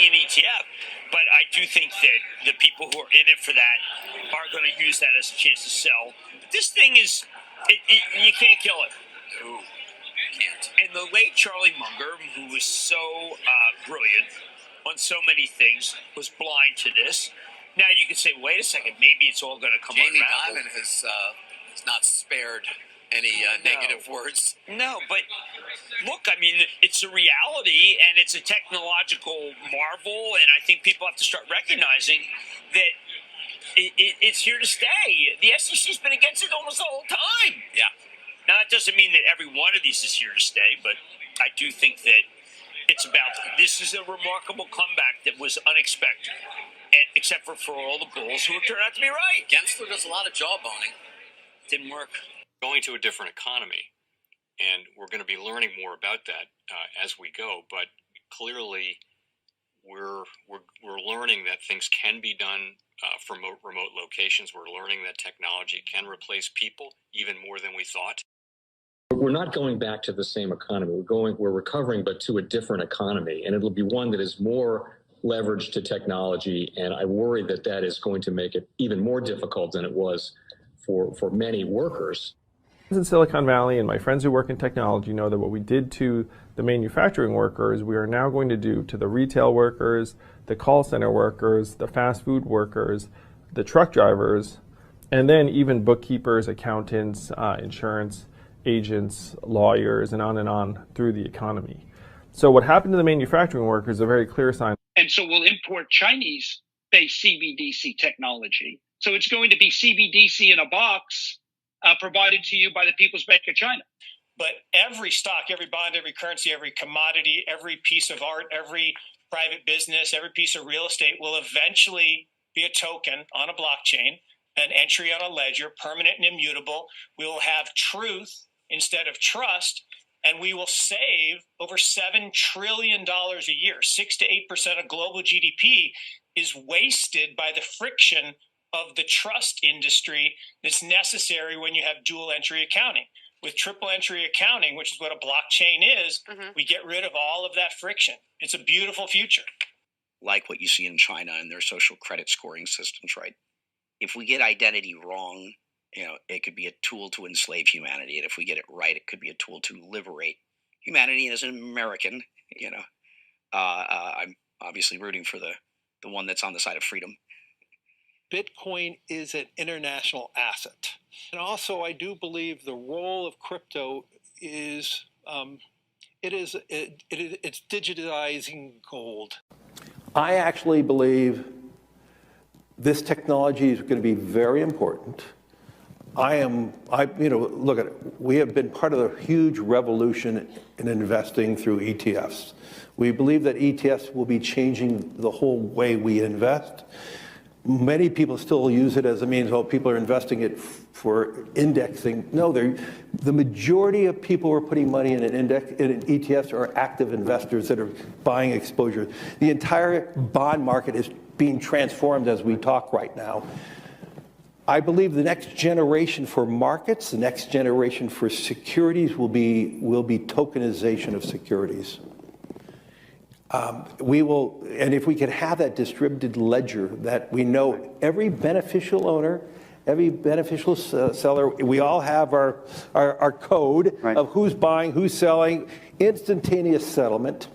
an ETF. But I do think that the people who are in it for that are going to use that as a chance to sell. But this thing is, you can't kill it. No, can't. And the late Charlie Munger, who was so brilliant on so many things, was blind to this. Now you can say, wait a second, maybe it's all going to come Jamie unraveled. Dimon has not spared any negative words. No, but look, I mean, it's a reality and it's a technological marvel, and I think people have to start recognizing that it's here to stay. The SEC's been against it almost the whole time. Yeah. Now, that doesn't mean that every one of these is here to stay, but I do think that it's about, this is a remarkable comeback that was unexpected, except for all the bulls who turned out to be right. Gensler does a lot of jawboning. Didn't work. Going to a different economy, and we're going to be learning more about that as we go. But clearly, we're learning that things can be done from remote locations. We're learning that technology can replace people even more than we thought. We're not going back to the same economy. We're recovering, but to a different economy, and it'll be one that is more leveraged to technology. And I worry that is going to make it even more difficult than it was for many workers. In Silicon Valley, and my friends who work in technology know that what we did to the manufacturing workers, we are now going to do to the retail workers, the call center workers, the fast food workers, the truck drivers, and then even bookkeepers, accountants, insurance agents, lawyers, and on through the economy. So what happened to the manufacturing workers is a very clear sign. And so we'll import Chinese-based CBDC technology. So it's going to be CBDC in a box provided to you by the People's Bank of China. But every stock, every bond, every currency, every commodity, every piece of art, every private business, every piece of real estate will eventually be a token on a blockchain, an entry on a ledger, permanent and immutable. We will have truth instead of trust, and we will save over $7 trillion a year. 6 to 8% of global GDP is wasted by the friction of the trust industry that's necessary when you have dual entry accounting. With triple entry accounting, which is what a blockchain is, we get rid of all of that friction. It's a beautiful future. Like what you see in China and their social credit scoring systems, right? If we get identity wrong, it could be a tool to enslave humanity. And if we get it right, it could be a tool to liberate humanity. And as an American, I'm obviously rooting for the one that's on the side of freedom. Bitcoin is an international asset. And also, I do believe the role of crypto is, it's digitizing gold. I actually believe this technology is going to be very important. Look at it. We have been part of the huge revolution in investing through ETFs. We believe that ETFs will be changing the whole way we invest. Many people still use it as a means, people are investing it for indexing. No, the majority of people who are putting money in in ETFs are active investors that are buying exposure. The entire bond market is being transformed as we talk right now. I believe the next generation for markets, the next generation for securities will be tokenization of securities. And if we could have that distributed ledger that we know every beneficial owner, every beneficial seller, we all have our code of who's buying, who's selling, instantaneous settlement.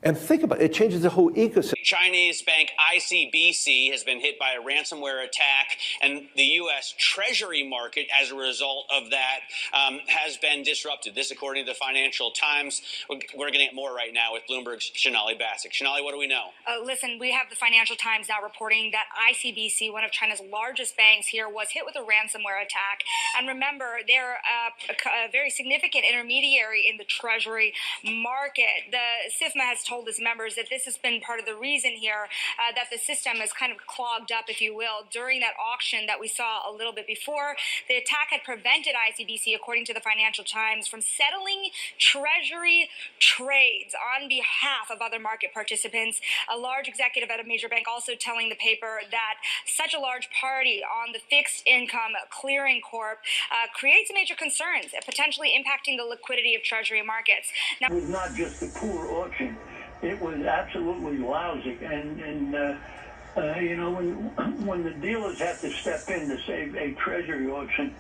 And think about it, it changes the whole ecosystem. Chinese bank ICBC has been hit by a ransomware attack, and the U.S. Treasury market, as a result of that, has been disrupted. This, according to the Financial Times. We're getting at more right now with Bloomberg's Shonali Bassick. Shonali, what do we know? Listen, we have the Financial Times now reporting that ICBC, one of China's largest banks here, was hit with a ransomware attack. And remember, they're a very significant intermediary in the Treasury market. The SIFMA has told its members that this has been part of the reason here that the system is kind of clogged up, if you will, during that auction that we saw a little bit before. The attack had prevented ICBC, according to the Financial Times, from settling Treasury trades on behalf of other market participants. A large executive at a major bank also telling the paper that such a large party on the fixed income clearing corp creates major concerns, potentially impacting the liquidity of Treasury markets. Now, it was not just a poor auction. it was absolutely lousy. And you know, when the dealers have to step in to save a treasury auction,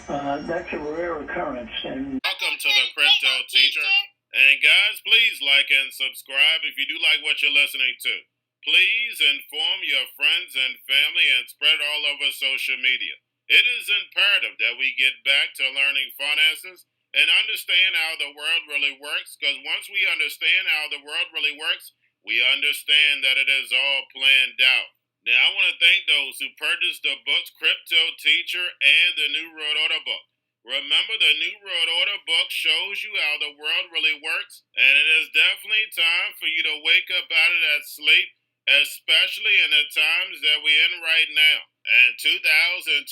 that's a rare occurrence. And welcome to the Crypto Teacher. And guys, please like and subscribe if you do like what you're listening to. Please inform your friends and family and spread all over social media. It is imperative that we get back to learning finances and understand how the world really works, because once we understand how the world really works, we understand that it is all planned out. Now, I want to thank those who purchased the books Cryptoteacher and the New World Order book. Remember, the New World Order book shows you how the world really works, and it is definitely time for you to wake up out of that sleep, especially in the times that we're in right now. And 2024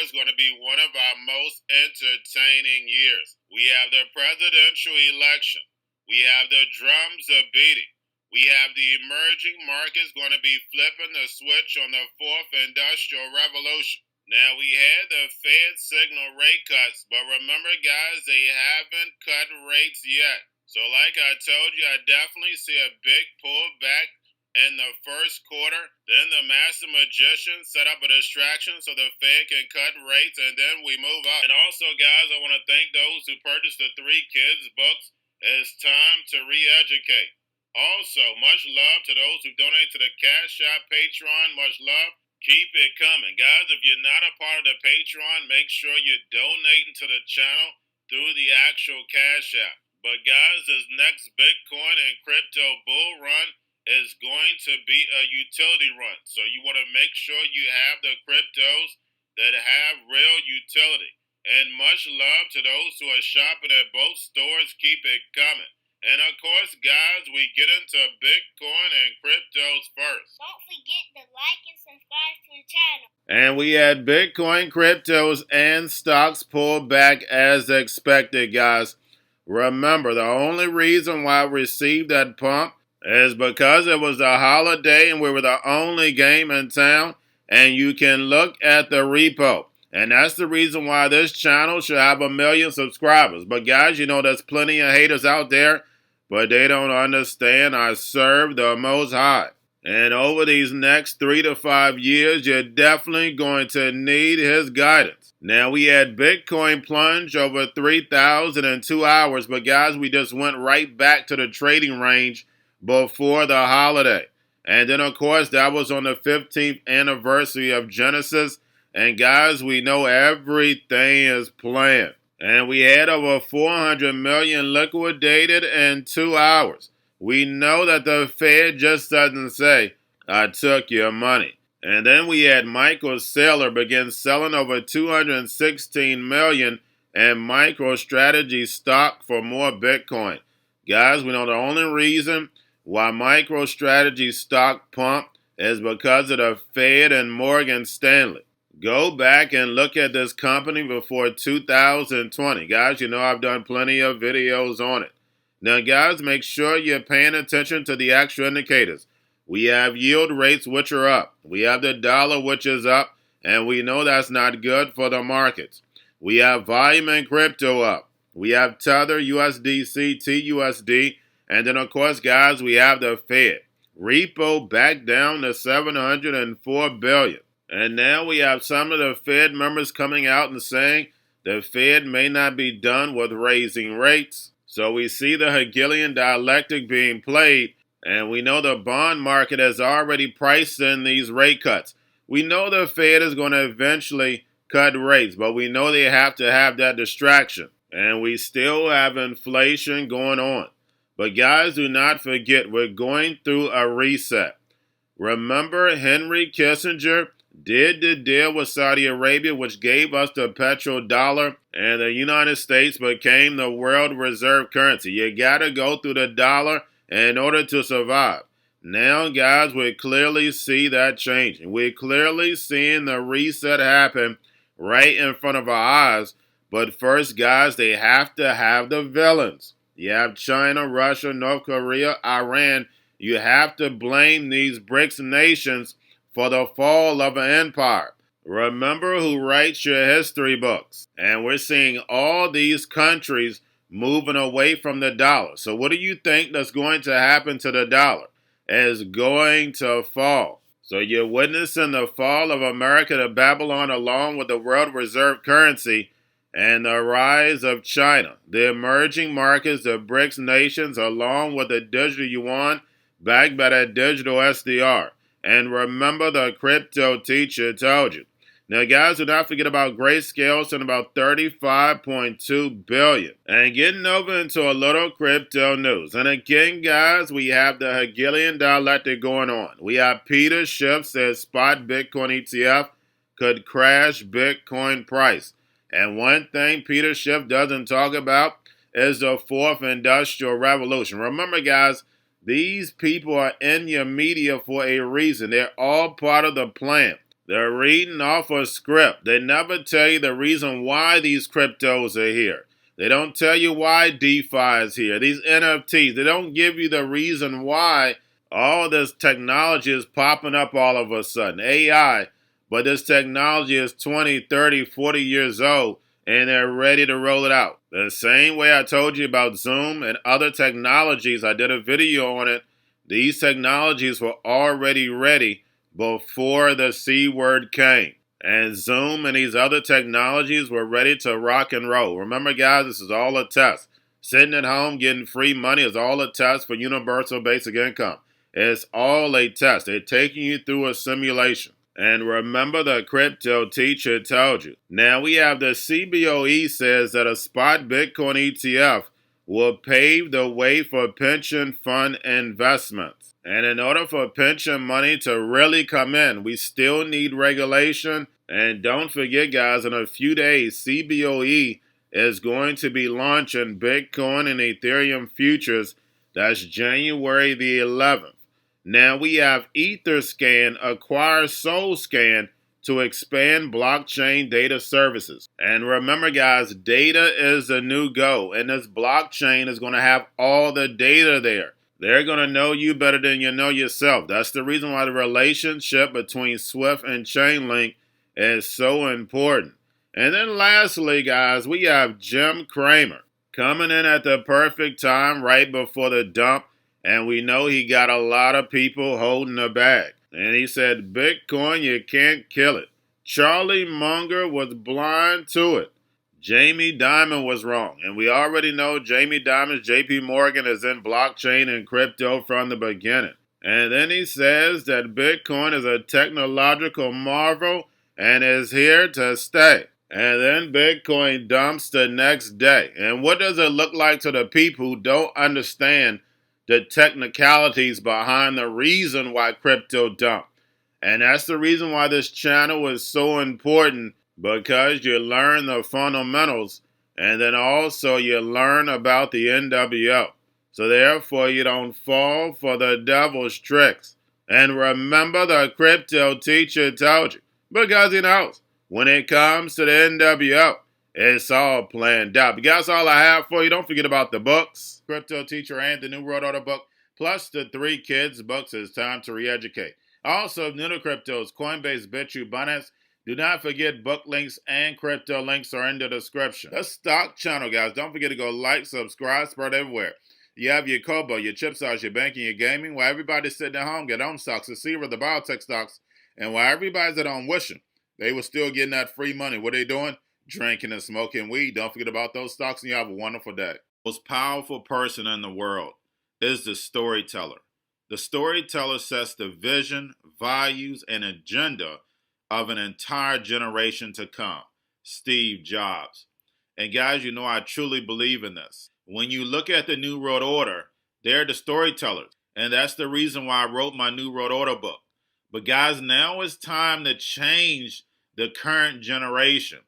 is going to be one of our most entertaining years. We have the presidential election. We have the drums are beating. We have the emerging markets going to be flipping the switch on the fourth industrial revolution. Now, we had the Fed signal rate cuts, but remember, guys, they haven't cut rates yet. So like I told you, I definitely see a big pullback in the first quarter. Then the master magician set up a distraction so the Fed can cut rates, and then we move up. And also, guys, I want to thank those who purchased the 3 Kids books. It's time to re-educate. Also, much love to those who donate to the Cash App, Patreon. Much love. Keep it coming. Guys, if you're not a part of the Patreon, make sure you're donating to the channel through the actual Cash App. But guys, this next Bitcoin and crypto bull run is going to be a utility run. So you want to make sure you have the cryptos that have real utility. And much love to those who are shopping at both stores. Keep it coming. And of course, guys, we get into Bitcoin and cryptos first. Don't forget to like and subscribe to the channel. And we had Bitcoin, cryptos, and stocks pull back as expected, guys. Remember, the only reason why we received that pump is because it was a holiday and we were the only game in town. And you can look at the repo. And that's the reason why this channel should have 1 million subscribers. But guys, you know there's plenty of haters out there, but they don't understand I serve the Most High. And over these next 3 to 5 years, you're definitely going to need his guidance. Now, we had Bitcoin plunge over 3,000 in 2 hours, but guys, we just went right back to the trading range before the holiday. And then, of course, that was on the 15th anniversary of Genesis. And guys, we know everything is planned. And we had over 400 million liquidated in 2 hours. We know that the Fed just doesn't say, I took your money. And then we had Michael Saylor begin selling over 216 million in MicroStrategy stock for more Bitcoin. Guys, we know the only reason why MicroStrategy stock pumped is because of the Fed and Morgan Stanley. Go back and look at this company before 2020. Guys, you know I've done plenty of videos on it. Now, guys, make sure you're paying attention to the actual indicators. We have yield rates, which are up. We have the dollar, which is up. And we know that's not good for the markets. We have volume and crypto up. We have Tether, USDC, TUSD. And then, of course, guys, we have the Fed. Repo back down to 704 billion. And now we have some of the Fed members coming out and saying the Fed may not be done with raising rates. So we see the Hegelian dialectic being played, and we know the bond market has already priced in these rate cuts. We know the Fed is going to eventually cut rates, but we know they have to have that distraction. And we still have inflation going on. But guys, do not forget, we're going through a reset. Remember, Henry Kissinger did the deal with Saudi Arabia, which gave us the petrodollar, and the United States became the world reserve currency. You got to go through the dollar in order to survive. Now, guys, we clearly see that changing. We're clearly seeing the reset happen right in front of our eyes. But first, guys, they have to have the villains. You have China, Russia, North Korea, Iran. You have to blame these BRICS nations for the fall of an empire. Remember who writes your history books. And we're seeing all these countries moving away from the dollar. So what do you think that's going to happen to the dollar? It's going to fall. So you're witnessing the fall of America to Babylon along with the world reserve currency and the rise of China. The emerging markets, the BRICS nations, along with the digital yuan backed by that digital SDR. And remember, the crypto teacher told you. Now, guys, do not forget about Grayscale spending about $35.2 billion. And getting over into a little crypto news. And again, guys, we have the Hegelian dialectic going on. We have Peter Schiff says spot Bitcoin ETF could crash Bitcoin price. And one thing Peter Schiff doesn't talk about is the fourth industrial revolution. Remember, guys, these people are in your media for a reason. They're all part of the plan. They're reading off a script. They never tell you the reason why these cryptos are here. They don't tell you why DeFi is here. These NFTs, they don't give you the reason why all this technology is popping up all of a sudden. AI, but this technology is 20, 30, 40 years old, and they're ready to roll it out. The same way I told you about Zoom and other technologies, I did a video on it. These technologies were already ready before the C word came. And Zoom and these other technologies were ready to rock and roll. Remember, guys, this is all a test. Sitting at home getting free money is all a test for universal basic income. It's all a test. They're taking you through a simulation. And remember, the crypto teacher told you. Now we have the CBOE says that a spot Bitcoin ETF will pave the way for pension fund investments. And in order for pension money to really come in, we still need regulation. And don't forget, guys, in a few days, CBOE is going to be launching Bitcoin and Ethereum futures. That's January the 11th. Now we have Etherscan acquire SoulScan to expand blockchain data services. And remember, guys, data is the new go. And this blockchain is going to have all the data there. They're going to know you better than you know yourself. That's the reason why the relationship between Swift and Chainlink is so important. And then lastly, guys, we have Jim Cramer coming in at the perfect time right before the dump. And we know he got a lot of people holding the bag. And he said, Bitcoin, you can't kill it. Charlie Munger was blind to it. Jamie Dimon was wrong. And we already know Jamie Dimon's JP Morgan is in blockchain and crypto from the beginning. And then he says that Bitcoin is a technological marvel and is here to stay. And then Bitcoin dumps the next day. And what does it look like to the people who don't understand the technicalities behind the reason why crypto dumped? And that's the reason why this channel is so important, because you learn the fundamentals and then also you learn about the NWO. So therefore you don't fall for the devil's tricks. And remember, the crypto teacher told you, because he knows when it comes to the NWO, it's all planned out. But guys, all I have for you. Don't forget about the books, Crypto Teacher and the New World Order book, plus the 3 kids books. It's time to re-educate. Also, new to cryptos, Coinbase, Bitrue, Binance. Do not forget book links and crypto links are in the description. The stock channel, guys. Don't forget to go like, subscribe, spread everywhere. You have your Kobo, your chip stocks, your banking, your gaming. While everybody's sitting at home, get on stocks, the Seaver, the biotech stocks. And while everybody's at home wishing they were still getting that free money, what are they doing? Drinking and smoking weed. Don't forget about those stocks, and you have a wonderful day. The most powerful person in the world is the storyteller. The storyteller sets the vision, values, and agenda of an entire generation to come. Steve Jobs. And guys, you know I truly believe in this. When you look at the New World Order, they're the storytellers. And that's the reason why I wrote my New World Order book. But guys, now it's time to change the current generation.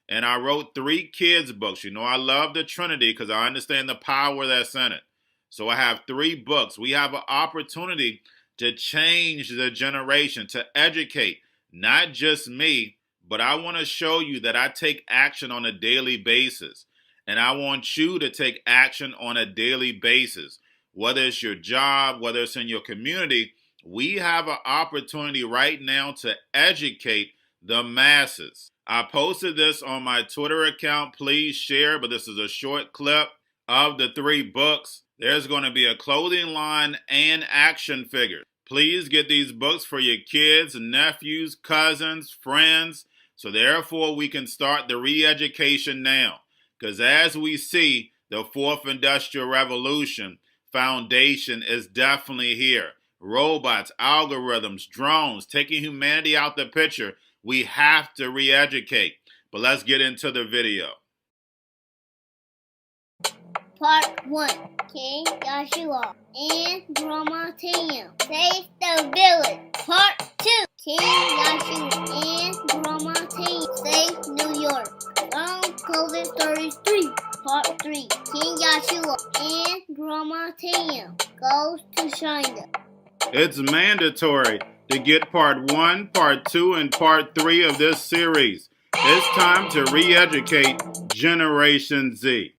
And I wrote 3 kids books. You know, I love the Trinity because I understand the power that's in it. So I have 3 books. We have an opportunity to change the generation, to educate, not just me, but I want to show you that I take action on a daily basis. And I want you to take action on a daily basis. Whether it's your job, whether it's in your community, we have an opportunity right now to educate the masses. I posted this on my Twitter account. Please share, but this is a short clip. of the 3 books, there's going to be a clothing line and action figures. Please get these books for your kids, nephews, cousins, friends, so therefore we can start the re-education now. Because as we see, the 4th Industrial Revolution foundation is definitely here. Robots, algorithms, drones, taking humanity out the picture. We have to re-educate. But let's get into the video. Part 1. King Joshua and Grandma Tam save the village. Part 2. King Joshua and Grandma Tam save New York from COVID 33. Part 3. King Joshua and Grandma Tam goes to China. It's mandatory to get part 1, part 2, and part 3 of this series. It's time to re-educate Generation Z.